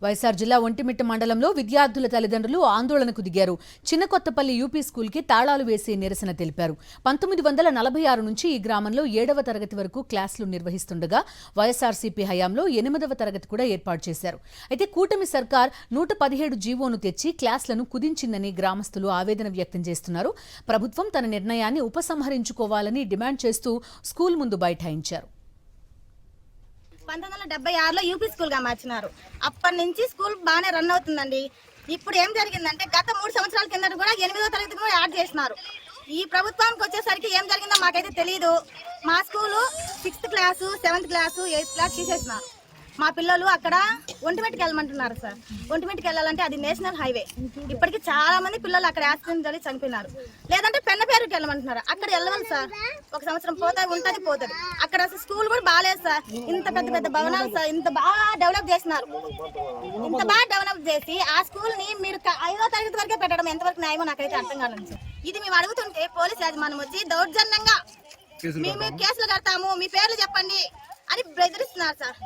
వైఎస్ఆర్ జిల్లా ఒంటిమిట్ట మండలంలో విద్యార్థుల తల్లిదండ్రులు ఆందోళనకు దిగారు. చిన్నకొత్తపల్లి యూపీ స్కూల్కి తాళాలు వేసి నిరసన తెలిపారు. 1946 నుంచి ఈ గ్రామంలో 7వ తరగతి వరకు క్లాసులు నిర్వహిస్తుండగా వైఎస్ఆర్సీపీ హయాంలో 8వ తరగతి కూడా ఏర్పాటు చేశారు. అయితే కూటమి సర్కార్ 117 జీవోను తెచ్చి క్లాసులను కుదించిందని గ్రామస్తులు ఆవేదన వ్యక్తం చేస్తున్నారు. ప్రభుత్వం తన నిర్ణయాన్ని ఉపసంహరించుకోవాలని డిమాండ్ చేస్తూ స్కూల్ ముందు బైఠాయించారు. 1976లో యూపీ స్కూల్ గా మార్చినారు. అప్పటి నుంచి స్కూల్ బాగానే రన్ అవుతుందండి. ఇప్పుడు ఏం జరిగిందంటే గత 3 సంవత్సరాల కింద కూడా 8వ తరగతి కూడా యాడ్ చేసినారు. ఈ ప్రభుత్వానికి వచ్చేసరికి ఏం జరిగిందో మాకైతే తెలియదు. మా school 6th class 7th class 8th class తీసేసినారు. మా పిల్లలు అక్కడ ఒంటిమిట్టకి వెళ్ళమంటున్నారు సార్. ఒంటిమిట్టకి వెళ్ళాలంటే అది నేషనల్ హైవే. ఇప్పటికి చాలా మంది పిల్లలు అక్కడ యాక్సిడెంట్ జరిగి చనిపోయినారు. లేదంటే పెన్నపేరుకి వెళ్ళమంటున్నారు. అక్కడ వెళ్ళవాలి సార్. ఒక సంవత్సరం పోతుంది. అక్కడ అసలు స్కూల్ కూడా బాగాలేదు సార్. ఇంత పెద్ద భవనాలు సార్. ఇంత బాగా డెవలప్ చేసినారు. ఇంత బాగా డెవలప్ చేసి ఆ స్కూల్ ని మీరు 5వ తరగతి వరకే పెట్టడం ఎంతవరకు న్యాయమో నాకైతే అర్థం కాలేదు సార్. ఇది మేము అడుగుతుంటే పోలీస్ యాజమాన్యం వచ్చి దౌర్జన్యంగా మేము కేసులు కడతాము, మీ పేర్లు చెప్పండి అని బెదిరిస్తున్నారు సార్.